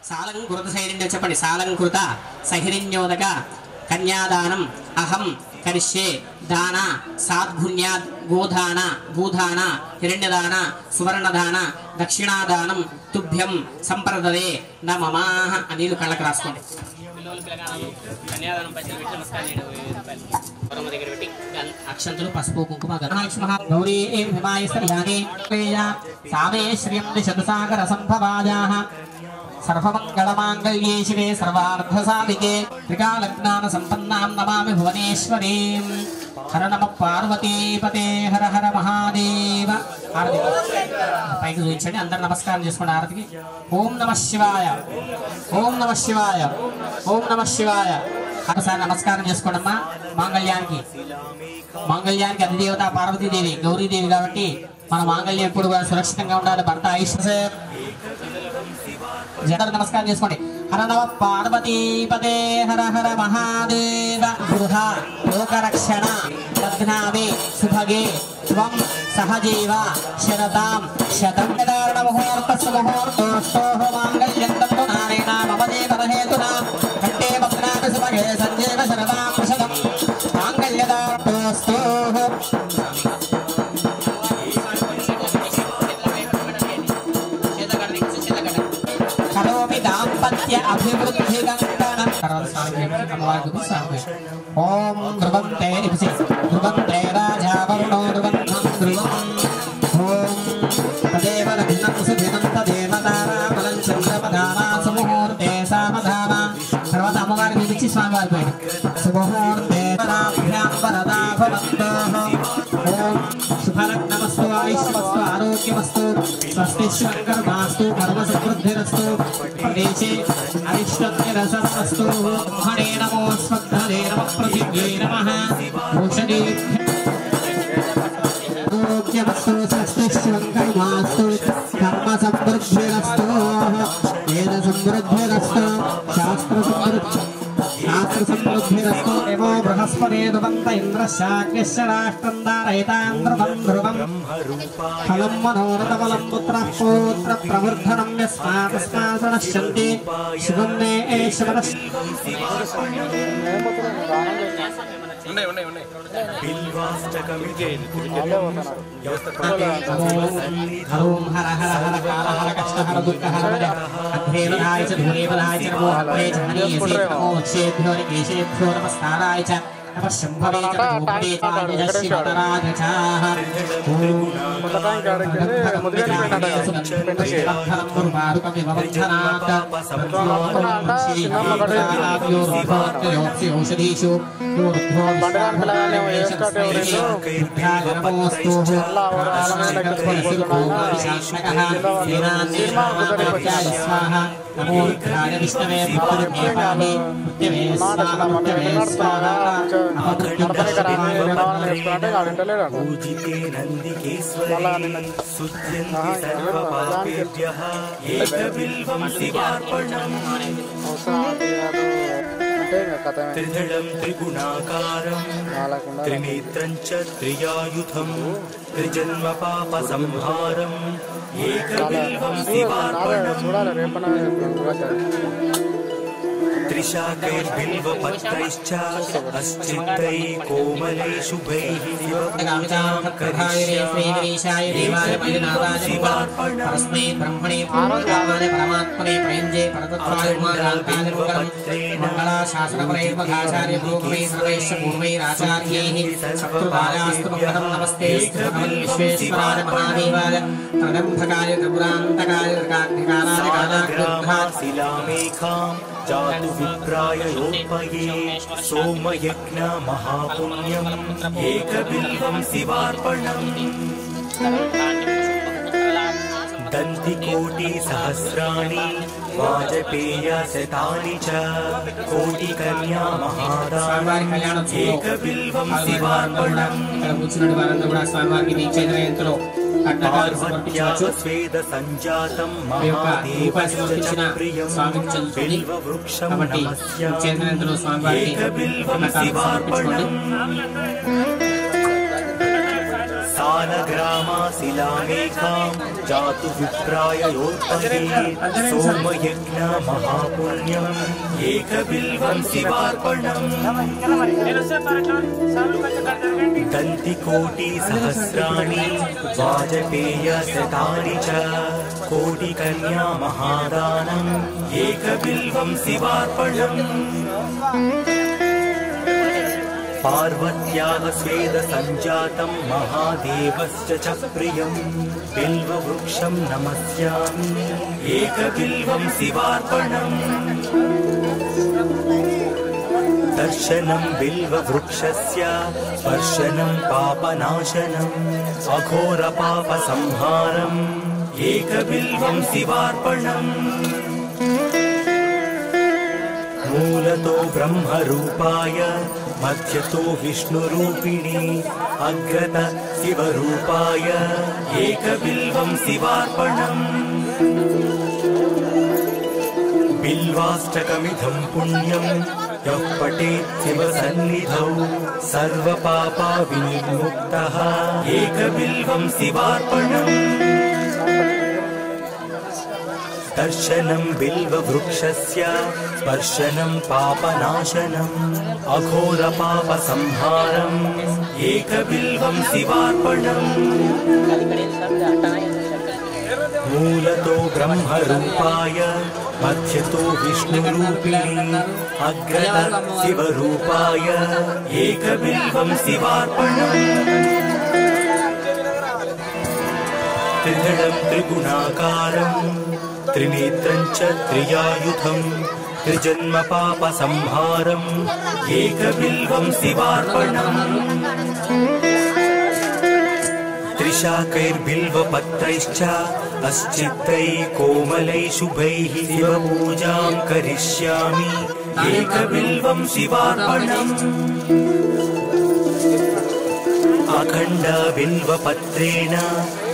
సాలంకృత సైరిణ్యం చెప్పండి. సాలంకృత సహిరిణ్యోదక కన్యాదానం అహం కరిష్యే దాన సాద్భున్యాద్ గోదాన భూదాన హిరణ్యదాన సువర్ణదాన దక్షిణాదానం తుభ్యం సంప్రదదే నమమాహ. నీళ్ళు కళ్ళకు రాసుకోండి. అక్షంతులు పసుపు కుంకుమ గౌరీ సామే శ్రియం శతసాగర సంభవాజా సర్వమంగళమాంగళ్యే శివే సర్వార్థసాధికే త్రికాలజ్ఞాన సంపన్నాం నమామి భువనేశ్వరీం. హర నమ పార్వతీపతే హర హర మహాదేవ. ఆరతి పైకి చూపించండి. అందరు నమస్కారం చేసుకోండి ఆరతికి. ఓం నమ శివాయ, ఓం నమ శివాయ, ఓం నమ శివాయ. ఒకసారి నమస్కారం చేసుకోండి అమ్మా. మాంగళ్యానికి అధిదేవత పార్వతీదేవి గౌరీదేవి కాబట్టి మన మాంగళ్యం ఎప్పుడు కూడా సురక్షితంగా ఉండాలి. భర్త ఆయుష్ జగన్ నమస్కారం చేసుకోండి. హర నమ పార్వతీపదే హర హర మహాదేవ. గృహ లోకరక్షణ పద్నామే సుభగే త్వం సహజీవ శరతాం శతం నిదారణ ముహూర్తస్సు ముహూర్తోస్తోః మాంగళ్యం తంతు నారేణ మమ జీవనహేతునా కంఠే భద్రామి సుభగే సంజీవ శరతాం శతం మాంగళ్యదార్తోస్తోః. దాంపత్య అభివృద్ధి ఓం ధ్రువం తే ధ్రువం తే రాజా వరుణో ధ్రువం ధ్రువం ఓం తదేవ లగ్నం సుధినం తదేవ తారాబలం చంద్రమధామా సుముహూర్తే సామధామ. తర్వాత అమ్మవారి చూపించి స్వామివారి పైన సుముహూర్తే వరదా భవంతోః. ఓం శుభలగ్నమస్తు ఆయుష్మస్తు ఆరోగ్యమస్తు స్వస్తి శ్రీకర్మాస్తు కర్మ సమృద్ధిరస్తు ప్రదేశే అరిష్టరసమస్తు. బ్రహ్మణే నమో స్వగ్ధదే నమః పృథివ్యై నమః ఔషధీ ఆరోగ్యమస్తు స్వస్తి శ్రీకర్మాస్తు కర్మ సమృద్ధిరస్తు వేద సమృద్ధిరస్తు శాస్త్ర సమృద్ధిరస్తు. ఏమో బృహస్పతి దువంత ఇంద్రశాక్యశ్చ రాష్ట్రం దారయితాం ధ్రువం ధ్రువం ఫలం మనోరథఫలం పుత్రః పౌత్ర ప్రవర్ధనం యస్మాతస్మాత్ నశ్యంతి శుభం మే ఈశ్వర. ఓం హర హర హర కాల హర కష్ట హర దుఃఖ హర అధ్రేవదాయ చ ధూరేవదాయ చ నమో అగ్రే జననీయసే నమో వక్షేభ్యో నికేశేభ్యో నమస్కారాయ చ నమః శంభవే చ ధూపే చాయశి వదరాజచాః. ఓం ఔషధీషు నమో విష్ణవే త్రిదళం త్రిగుణాకారం త్రినేత్రం చ త్రియాయుధం త్రిజన్మ పాప సంహారం ఏకబిల్వం శివార్పణం త్రిశాఖైర్బిల్వపత్రైశ్చ అశ్చిత్తై కోమలై శుభైః जातु विप्राय योपये सोमयज्ञ महापुण्यम् एकबिल्वं शिवार्पणम् दन्तिकोटि सहस्राणि वाजपेय शतानि च कोटिकन्या महादानम् एकबिल्वं शिवार्पणम् पार्वत्या स्वेद संजातं महादेवस्य च प्रियं बिल्ववृक्षं नमस्यामि एकबिल्वं शिवार्पणम् सालग्रामाशिलामेकां जातु विप्राय योत्पये सोमयज्ञ महापुण्यम् एकबिल्वं शिवार्पणम् दन्तिकोटिसहस्राणि वाजपेयशतानि च कोटिकन्या महादानम् एकबिल्वं शिवार्पणम् पार्वत्याः स्वेदसञ्जातं महादेवस्य च प्रियं बिल्ववृक्षं नमस्यामि एकबिल्वं शिवार्पणम् दर्शनं बिल्ववृक्षस्य स्पर्शनं पापनाशनम् अघोरपापसंहारम् एकबिल्वं शिवार्पणम् मूलतो ब्रह्मरूपाय मध्यतो विष्णुरूपिणी अग्रत शिवरूपाय एकबिल्वं शिवार्पणम् बिल्वाष्टकमिदं पुण्यं यः पठेत् शिवसन्निधौ सर्वपापविनिर्मुक्तः एकबिल्वं शिवार्पणम् दर्शनं बिल्ववृक्षस्य स्पर्शनं पापनाशनम् अघोरपापसंहारम् एकबिल्वं शिवार्पणम् मूलतो ब्रह्मरूपाय मध्यतो विष्णुरूपिणी अग्रत शिवरूपाय एकबिल्वं शिवार्पणम् त्रिदलं त्रिगुणाकारम् त्रिनेत्रं च त्रियायुधं त्रिजन्मपापसंहारम् एकबिल्वं शिवार्पणम् त्रिशाकैर्बिल्वपत्रैश्च अश्चित्तैः कोमलैः शुभैः शिवपूजां करिष्यामि एकबिल्वं शिवार्पणम् अखण्डबिल्वपत्रेण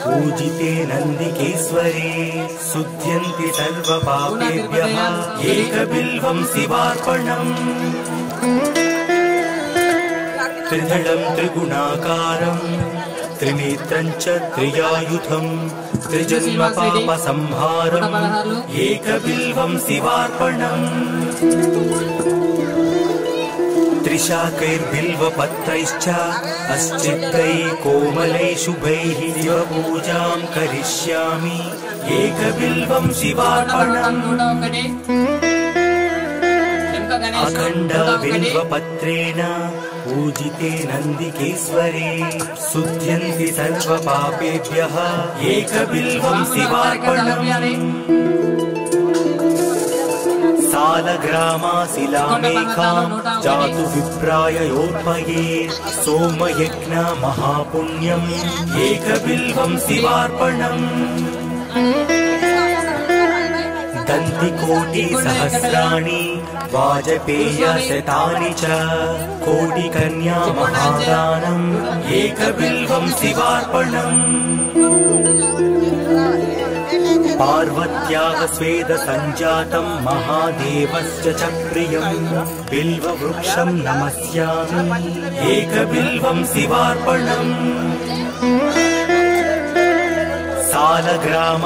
पूजिते नन्दिकेश्वरे शुध्यन्ति सर्वपापेभ्यः एकबिल्वं शिवार्पणम् त्रिदलं त्रिगुणाकारम् त्रिनेत्रं च त्रियायुधं त्रिजन्मपापसंहारम् एकबिल्वं शिवार्पणम् त्रिशाकैर्बिल्वपत्रैश्च अश्चित्तैः कोमलैः शुभैः शिवपूजां करिष्यामि एकबिल्वं शिवार्पणम् अखण्डबिल्वपत्रेण पूजिते नन्दिकेश्वरे शुध्यन्ति सर्वपापेभ्यः एकबिल्वं शिवार्पणम् सालग्रामाशिलामेकां जातु विप्राय योत्पयेत् सोमयज्ञ महापुण्यम् एकबिल्वं शिवार्पणम् दन्तिकोटिसहस्राणि वाजपेयशतानि च कोटिकन्या महादानम् एकबिल्वं शिवार्पणम् पार्वत्याः स्वेदसञ्जातं महादेवस्य च प्रियं बिल्ववृक्षं नमस्यामि एकबिल्वं शिवार्पणम्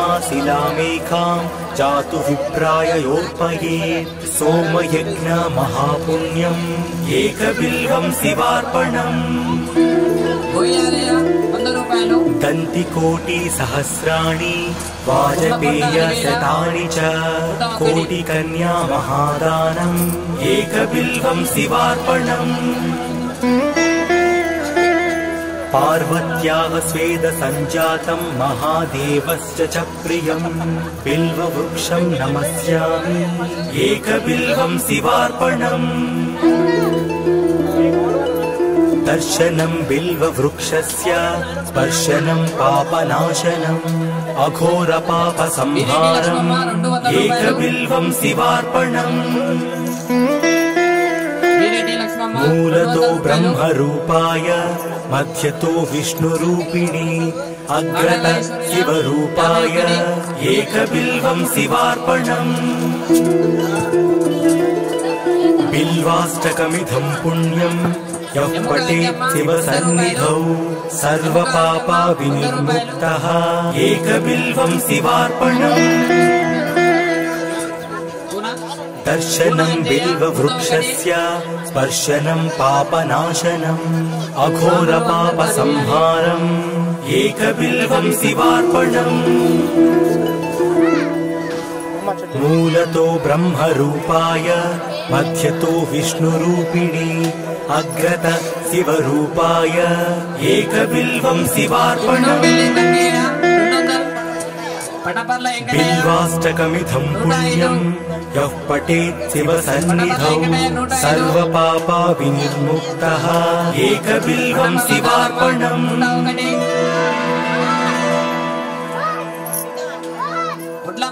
सालग्रामाशिलामेकां जातु विप्राय योत्पयेत् सोमयज्ञ महापुण्यम् एकबिल्वं शिवार्पणम् दन्तिकोटिसहस्राणि वाजपेयशतानि च कोटिकन्या महादानम् एकबिल्वं शिवार्पणम् पार्वत्याः स्वेदसञ्जातं महादेवस्य च प्रियं बिल्ववृक्षं नमस्यामि एकबिल्वं शिवार्पणम् दर्शनं बिल्ववृक्षस्य स्पर्शनं पापनाशनम् अघोरपापसंहारम् एकबिल्वं शिवार्पणम् मूलतो ब्रह्मरूपाय मध्यतो विष्णुरूपिणी अग्रत शिवरूपाय एकबिल्वं शिवार्पणम् बिल्वाष्टकमिदं पुण्यं यः पठेत् शिवसन्निधौ सर्वपापा विनिर्मुक्तः एकबिल्वं शिवार्पणम् दर्शनं बिल्ववृक्षस्य स्पर्शनं पापनाशनम् अघोरपापसंहारम् एकबिल्वं शिवार्पणम् मूलतो ब्रह्मरूपाय मध्यतो विष्णुरूपिणी अग्रत शिवरूपाय एकबिल्वं शिवार्पणम् बिल्वाष्टकमिदं पुण्यं यः पठेत् शिवसन्निधौ सर्वपापा विनिर्मुक्तः एकबिल्वं शिवार्पणम्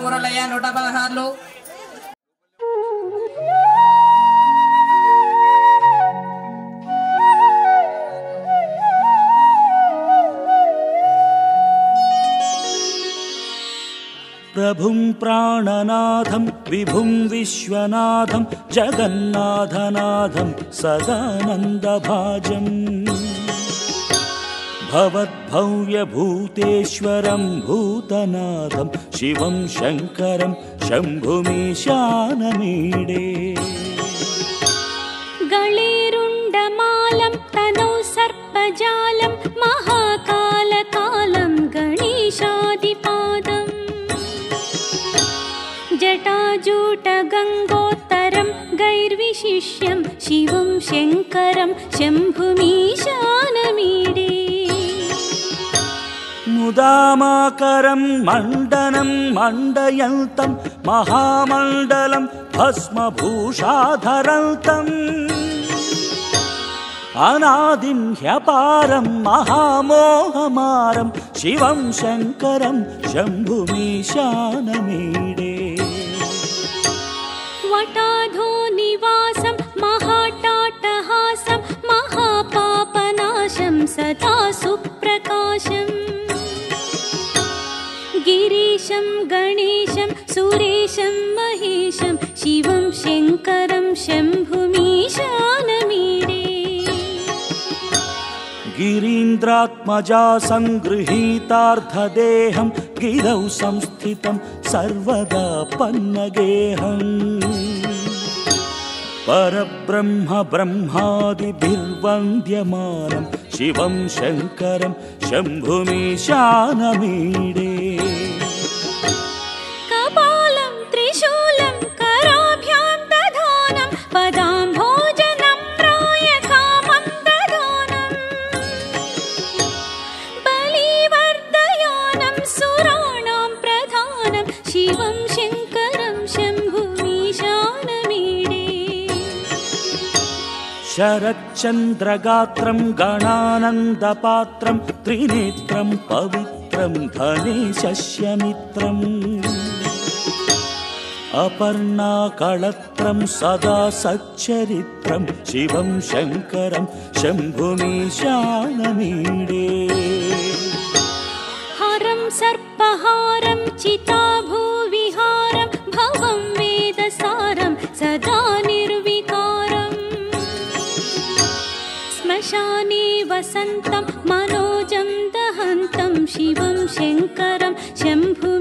మురళయ్య 116 प्रभुं प्राणनाथं विभुं विश्वनाथं जगन्नाथनाथं सदानन्दभाजम् भवद्भव्यभूतेश्वरं भूतनाथं शिवं शङ्करं शम्भुमीशानमीडे गळेरुण्डमालं तनौ सर्पजालं महाकालकालं गणेशादिपादम् जटाजूटगङ्गोत्तरं गैर्विशिष्यं शिवं शङ्करं शम्भुमीशानमीडे मुदामाकरं मण्डनं मण्डयन्तं महामण्डलं भस्मभूषाधरन्तम् अनादिं ह्यपारं महामोहमारं शिवं शङ्करं शम्भुमीशानमीडे वटाधोनिवासं महाटाटहासं महापापनाशं सदा सुप्रकाशम् गिरीशं गणेशं सुरेशं महेशं शिवं शङ्करं शम्भुमीशानमीडे गिरीन्द्रात्मजा सङ्गृहीतार्धदेहं गिरौ संस्थितं सर्वदा पन्नगेहम् परब्रह्म ब्रह्मादिभिर्वन्द्यमानं शिवं शङ्करं शम्भुमीशानमीडे कपालं त्रिशूलं कराभ्यां दधानं पदाम्भोजनं प्रायकामं दधानं बलिवर्धयानं सुराणां प्रधानं शिवं शङ्करं शम्भुमीशानमीडे शरच्चन्द्रगात्रं गणानन्दपात्रं त्रिनेत्रं पवित्रं धनेशस्यमित्रम् अपर्णाकळत्रं सदा सच्चरित्रं शिवं शङ्करं शम्भुमीशानमीडे हरं सर्पहारं चिताभूविहारं भवं वेदसारं सदा निर्विकारम् श्मशाने वसन्तं मनोजं दहन्तं शिवं शङ्करं शम्भुमीशानमीडे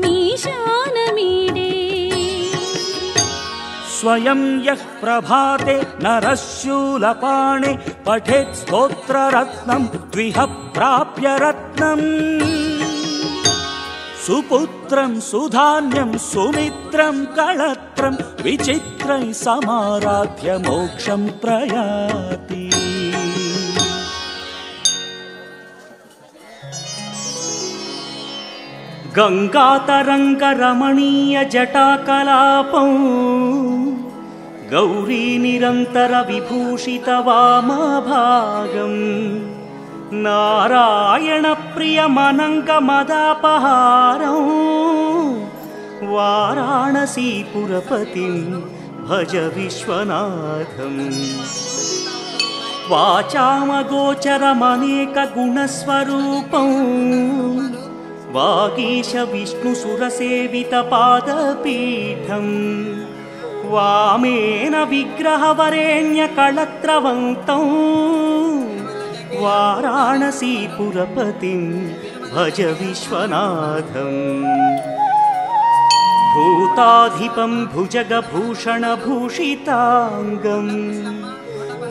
स्वयं यः प्रभाते नरशूलपाणे पठेत् स्तोत्ररत्नं द्विह प्राप्य रत्नम् सुपुत्रं सुधान्यं सुमित्रं कळत्रं विचित्रं समाराध्य मोक्षं प्रयाति गंगातरंगरमणीय जटाकलापं गौरी निरंतर विभूषित वामभागं नारायण प्रिय मनंगमदापहारं वाराणसीपुरपतिं भज विश्वनाथम् वाचामगोचरमनेक गुणस्वरूपं वागीश विष्णुसुरसेवित पादपीठं वामेन विग्रहवरेण्यकळत्रवन्तं वाराणसीपुरपतिं भज विश्वनाथम् भूताधिपं भुजगभूषणभूषिताङ्गं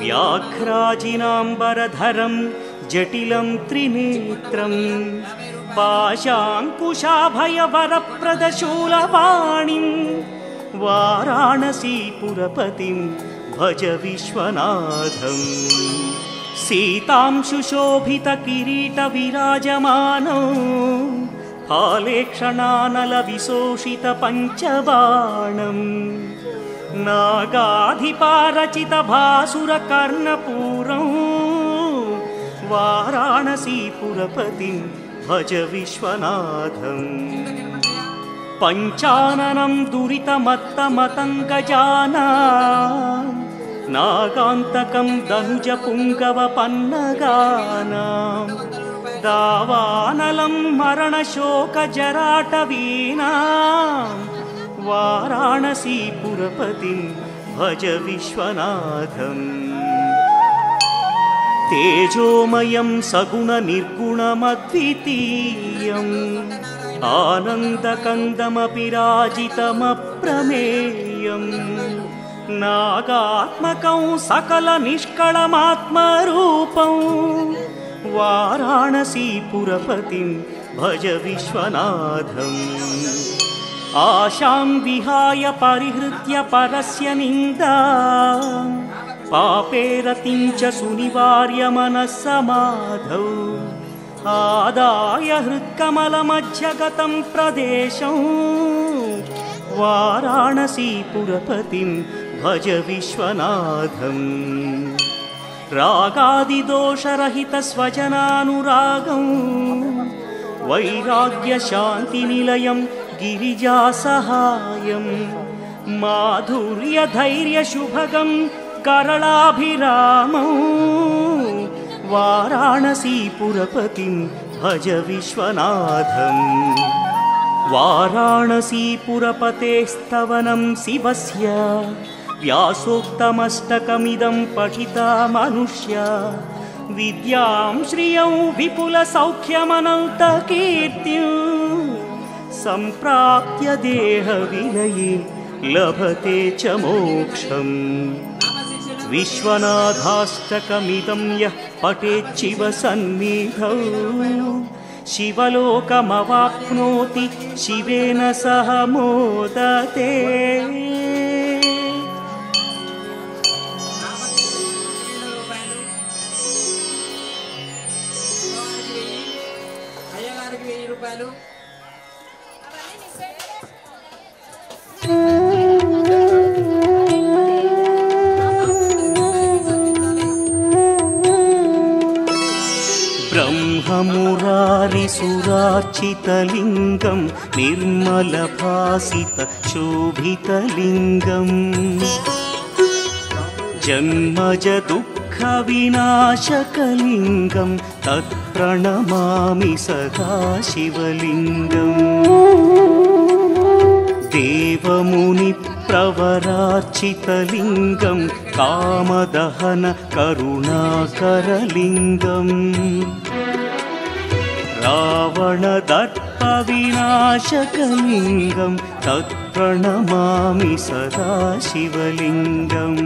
व्याघ्राजिनाम्बरधरं जटिलं त्रिनेत्रं पाशाङ्कुशाभयवरप्रदशूलपाणिं वाराणसीपुरपतिं भज विश्वनाथम् सीतां सुशोभितकिरीटविराजमानौ फालेक्षणानलविशोषितपञ्चबाणम् नागाधिपारचितभासुरकर्णपूरं वाराणसीपुरपतिं भज विश्वनाथम् पञ्चाननं दुरितमत्तमतङ्गजानां नागान्तकं दनुजपुङ्गवपन्नगानां दावानलं मरणशोकजराटवीनां वाराणसीपुरपतिं भज विश्वनाथम् तेजोमयं सगुणनिर्गुणमद्वितीयम् आनन्दकन्दमपि राजितमप्रमेयम् नागात्मकं सकलनिष्कळमात्मरूपं वाराणसीपुरपतिं भज विश्वनाथम् आशां विहाय परिहृत्य परस्य निन्दा पापे रतिं च सुनिवार्य मनस्समाधौ आदाय हृत्कमलमध्यगतं प्रदेशं वाराणसीपुरपतिं भज विश्वनाथम् रागादिदोषरहितस्वजनानुरागं वैराग्यशान्तिनिलयं गिरिजासहायं माधुर्यधैर्यशुभगं करलाभिरामं वाराणसीपुरपतिं भज विश्वनाथम् वाराणसीपुरपतेस्तवनं शिवस्य व्यासोक्तमष्टकमिदं पठिता मनुष्या विद्यां श्रियं विपुलसौख्यमनन्तकीर्तिं सम्प्राप्य देहविलये लभते च मोक्षम् विश्वनाथाष्टकमिदं यः पठेच्छिव सन्निधौ शिवलोकमवाप्नोति शिवेन सह मोदते ब्रह्ममुरारिसुरार्चितलिङ्गं निर्मलभासितशोभितलिङ्गम् जन्मजदुःखविनाशकलिङ्गं तत्प्रणमामि सदा शिवलिङ्गम् देवमुनिप्रवरार्चितलिङ्गं कामदहन करुणाकरलिङ्गम् रावणदर्पविनाशकलिङ्गं तत्प्रणमामि सदा शिवलिङ्गम्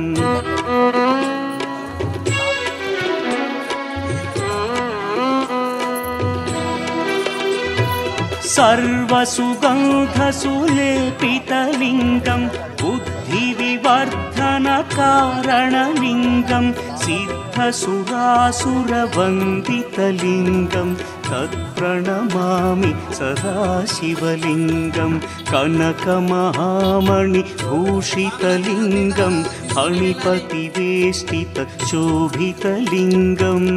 सर्वसुगन्धसुलेपितलिङ्गं बुद्धिविवर्धनकारणलिङ्गं सिद्धसुरासुरवन्दितलिङ्गं तत्प्रणमामि सदा शिवलिङ्गं कनकमहामणिभूषितलिङ्गं फणिपतिवेष्टितशोभितलिङ्गम्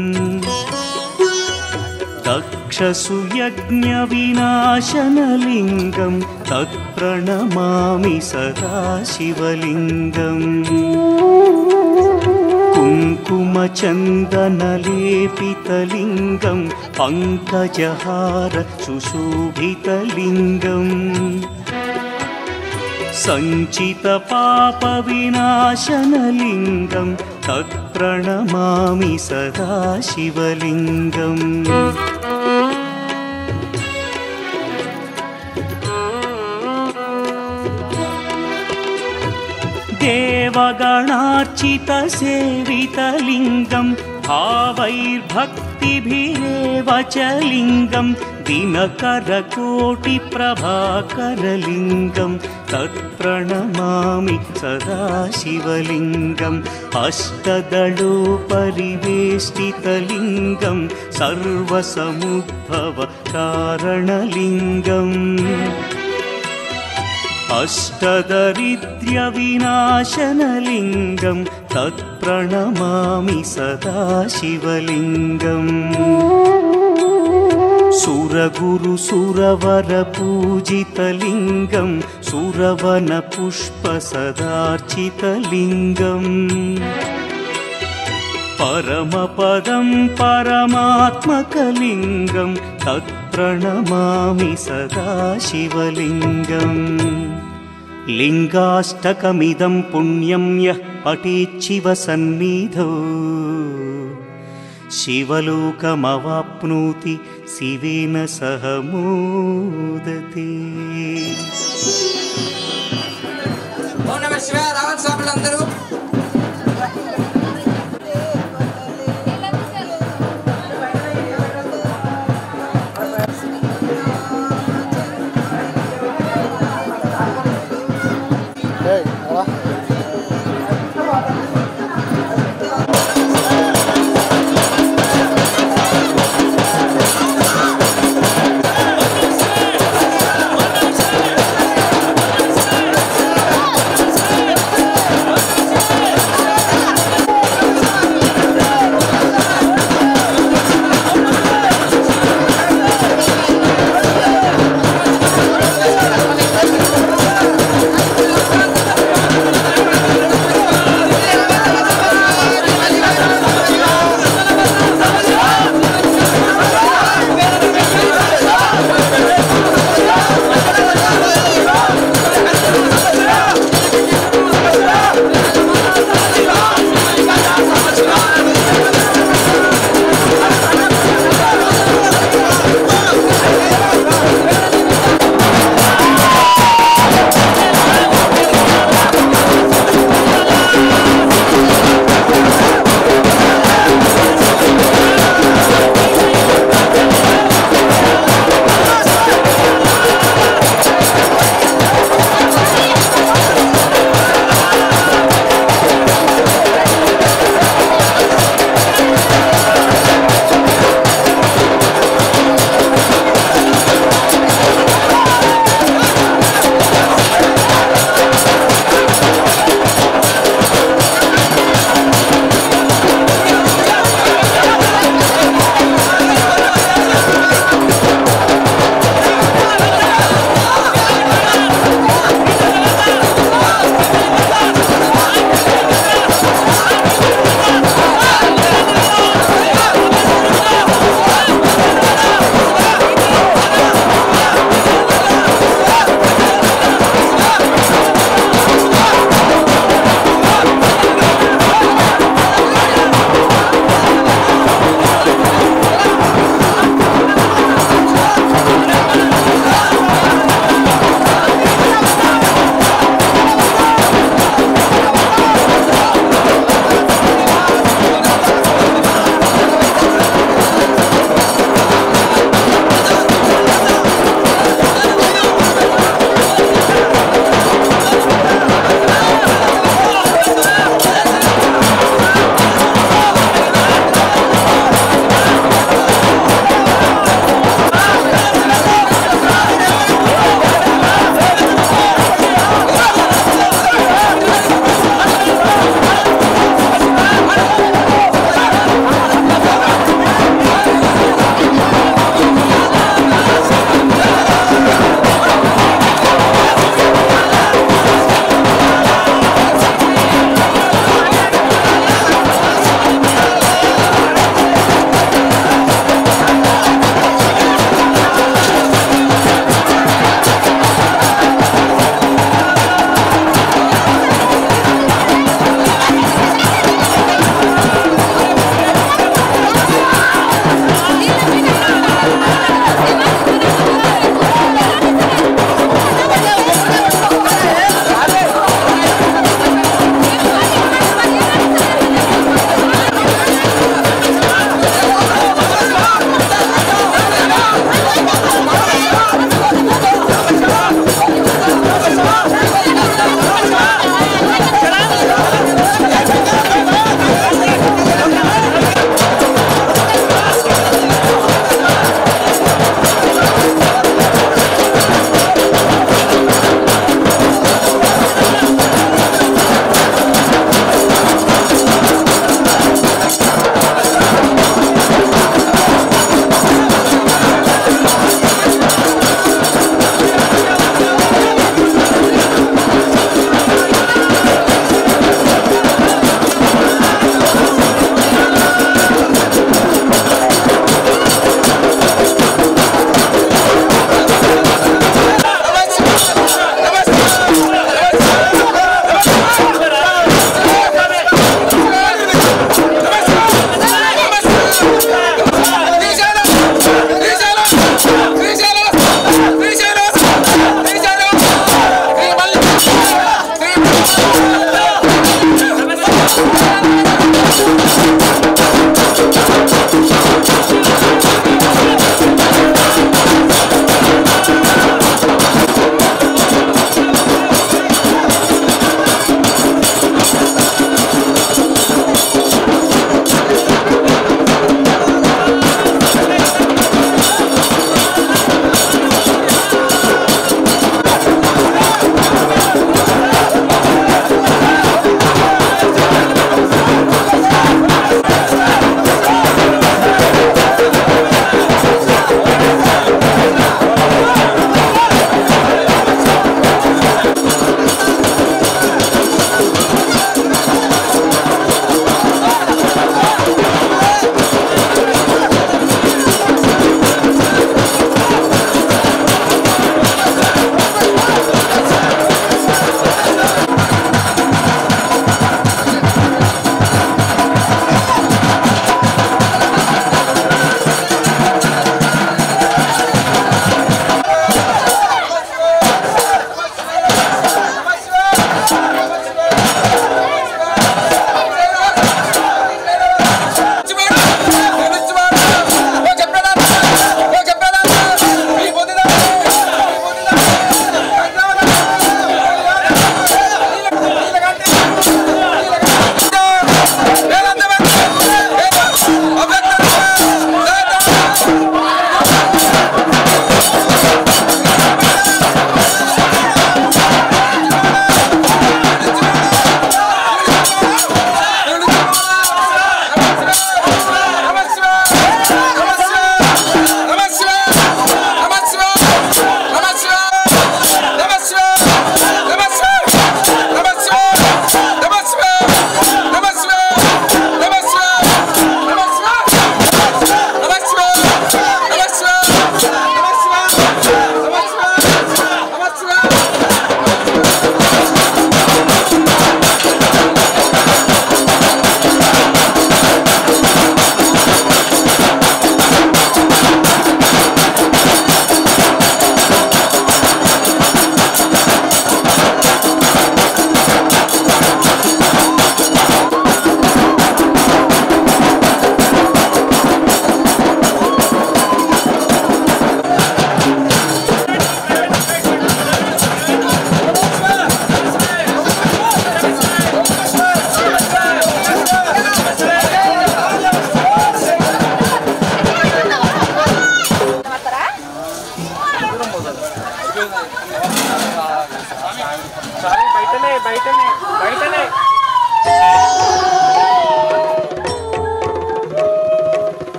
दक्षसुयज्ञविनाशनलिङ्गं तत्प्रणमामि सदा शिवलिङ्गम् कुङ्कुमचन्दनलेपितलिङ्गं पङ्कजहार सुशोभितलिङ्गम् सञ्चितपापविनाशनलिङ्गं तत्प्रणमामि सदा शिवलिङ्गम् देवगणार्चितसेवितलिङ्गं भावैर्भक्तिभिरेव च लिङ्गं दिनकरकोटिप्रभाकरलिङ्गं तत्प्रणमामि सदा शिवलिङ्गम् अष्टदलोपरिवेष्टितलिङ्गं सर्वसमुद्भवकारणलिङ्गम् अष्टदरिद्र्यविनाशनलिङ्गं तत्प्रणमामि सदा शिवलिङ्गम् सुरगुरुसुरवरपूजितलिङ्गं सुरवनपुष्पसदार्चितलिङ्गम् परमपदं परमात्मकलिङ्गं तत्प्रणमामि सदा शिवलिङ्गम् लिङ्गाष्टकमिदं पुण्यं यः पठेच्छिवसन्निधौ शिवलोकमवाप्नोति शिवेन सह मोदते। ఓం నమః శివాయ. రావాలి స్వాములందరూ.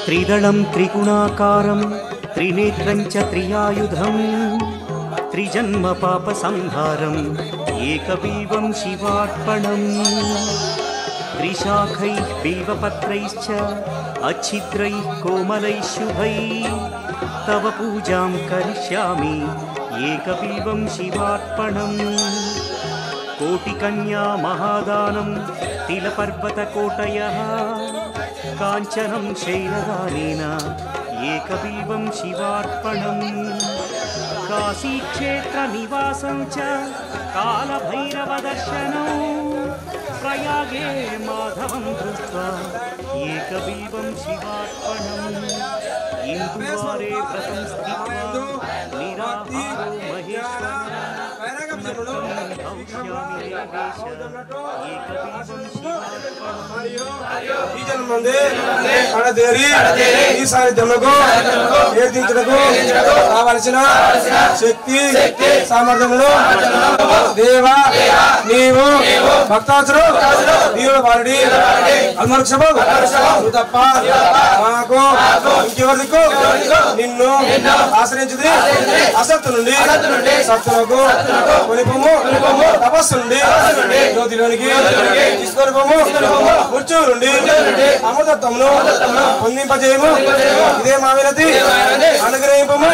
त्रिदलं त्रिगुणाकारं त्रिनेत्रं च त्रियायुधं त्रिजन्म पापसंहारम् एकबिल्वं शिवार्पणम् त्रिशाखैः बिल्वपत्रैश्च अच्छिद्रैः कोमलैः शुभैः तव पूजां करिष्यामि एकबिल्वं शिवार्पणम् कोटिकन्या महादानं तिलपर्वतकोटयः काञ्चनं शैलदानेन एकबिल्वं शिवार्पणम् काशीक्षेत्रनिवासं च कालभैरवदर्शनं प्रयागे माधवं दृष्ट्वा एकबिल्वं शिवार्पणम् इन्दुवारे व्रतं स्थित्वा निराहारो महेश्वरः ఈ జన్మందే కడదేరి ఈ సాన్నిధ్యములకు కీర్తించుటకు కావలసిన శక్తి సామర్థ్యములు దేవా నీవు భక్తాచుడు నీవు వారి అల్మరుక్షము తప్ప మాకు ఇంకెవరి దిక్కు నిన్ను ఆశ్రయించింది అసత్తు నుండి సత్తులకు కొనిపోము తపస్సు నుండి జ్యోతిలోనికి తీసుకొని పోము మృత్యు నుండి అమృతత్వమును పొందింపజేయము ఇదే మా వినతి అనుగ్రహింపము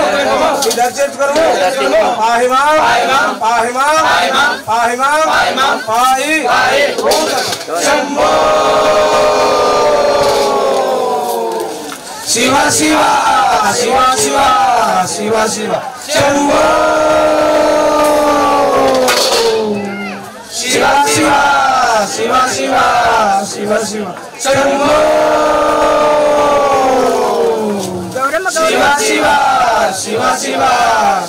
దర్శించుకోము పాహిమా పాహిమా పాహిమా పాయి శివ శివ శివ శివ శివ శివ శంభో శివ శివ శివ శివ శివ శివ శంభో శివ శివ శివ శివ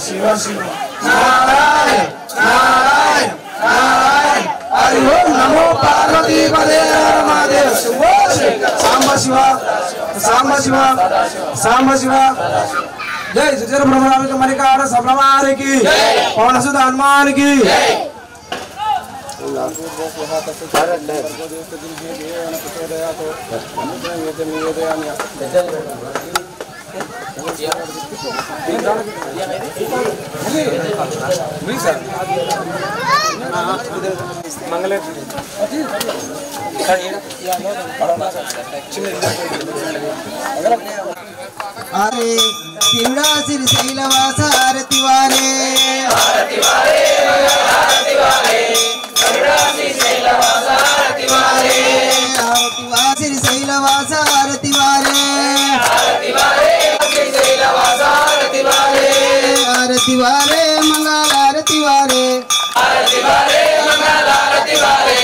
శివ శివ నారాయణ నారాయణ నారాయణ హరి ఓం నమో పార్వతీ పదే మహాదేవ శంభో సాంబ శివ సాంబ శివ సాంబ శివ జై సుచర బ్రహ్మరామిక మణికార సబ్రహ్మానికి పవనసుధ హనుమానికి अरे शिवड़ा श्रीशैलवास आरती वारे आरती वारे आरती वारे शिवड़ा श्रीशैलवास आरती वारे आरती वारे श्रीशैलवास आरती वारे आरती वारे श्रीशैलवास आरती वारे आरती वारे मंगल आरती वारे आरती वारे मंगल आरती वारे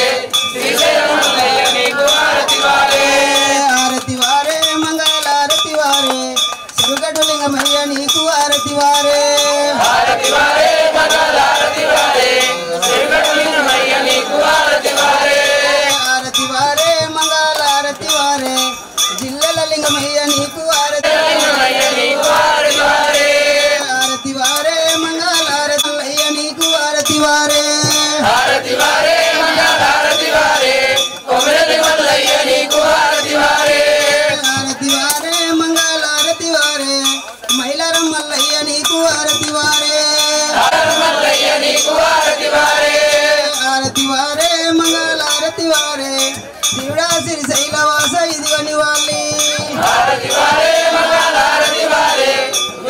श्रीशैलमल्लय्यनी को आरती वारे आरती वारे मंगल आरती वारे शिवगढ़लिंगमయ్య నీకు ఆరతి వారే ఆరతి వారే మంగళ ఆరతి వారే శివగఢలింగమయ్య నీకు ఆరతి వారే ఆరతి వారే మంగళ ఆరతి వారే జిల్లల లింగమయ్య నీకు ఆరతి లింగమయ్య నీకు ఆరతి వారే ఆరతి వారే మంగళ ఆరతి అయ్య నీకు ఆరతి వారే ఆరతి వారే మంగళ ఆరతి వారే కొమరలి మల్లయ్య నీకు ఆరతి వారే ఆరతి వారే మంగళ ఆరతి వారే మైలారం మల్లయ్య నీకు ఆరతి వారే మల్లయ్య నీకు ఆరతి వారే ఆరతి వారే మంగళ ఆరతి వారే శివడా శ్రీశైలవాస ఇదిగని వాళ్ళి ఆరతి వారే మంగళ ఆరతి వారే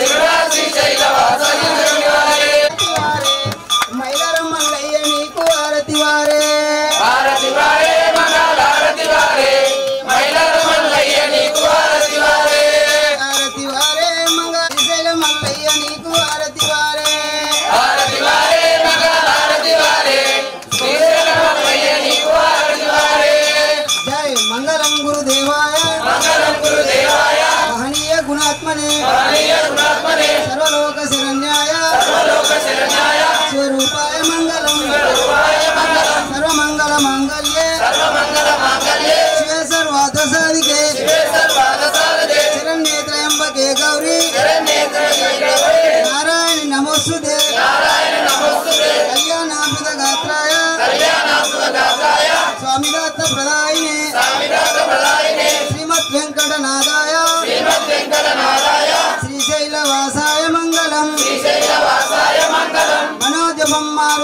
శివడా శ్రీశైలవాస ఇదిగని వారే మైలారం మల్లయ్య నీకు ఆరతి వారే ఆరతి వారే మంగళ ఆరతి వారే మైలారం మల్లయ్య నీకు ఆరతి వారే ఆరతి వారే మంగళ శ్రీశైల మల్లయ్య నీకు ఆరతి వారే ఆరతి వారే మంగళ ఆరతి వారే శ్రీశైల మల్లయ్య నీకు ఆరతి వారే జై మంగళం గురుదేవాయ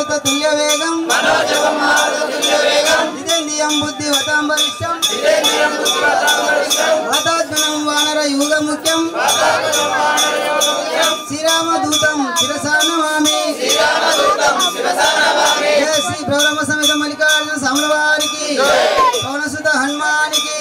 మారుతతుల్య వేగం జితేంద్రియం బుద్ధివతాం వరిష్టం వాతాత్మనం వానర యుగ ముఖ్యం శ్రీరామదూతం శిరసా నమామి జయ శ్రీ ప్రవరమ సమేత మల్లికార్జున స్వాముల వారికి పవనసుత హనుమానికి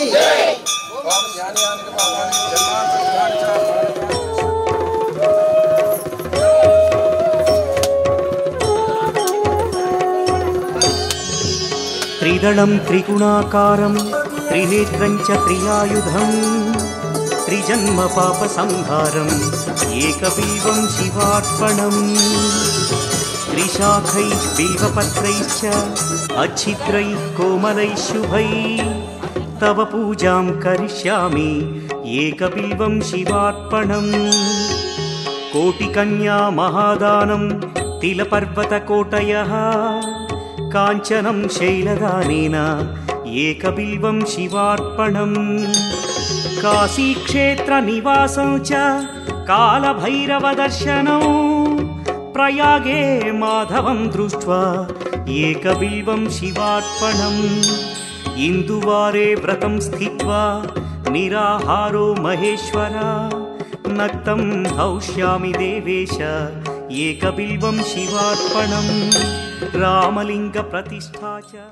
త్రిదళం త్రిగుణాకారం త్రినేత్రం చ త్రియాయుధం త్రిజన్మ పాప సంహారం ఏకబిల్వం శివార్పణం త్రిశాఖై బిల్వపత్రైశ్చ అచ్ఛిద్రై కోమలై శుభై తవ పూజాం కరిష్యామి ఏకబిల్వం శివార్పణం కోటికన్యా మహాదానం తిలపర్వతకోటయః కాంచనం శైలదానేన ఏకబిల్వం శివార్పణం కాశీక్షేత్ర నివాసం చ కాలభైరవదర్శనం ప్రయాగే మాధవం దృష్ట్వా ఏకబిల్వం శివార్పణం ఇందువారే వ్రతం స్థిత్వా నిరాహారో మహేశ్వర నక్తం హౌష్యామి దేవేశ ఏకబిల్వం శివార్పణం రామలింగ ప్రతిష్ఠా చ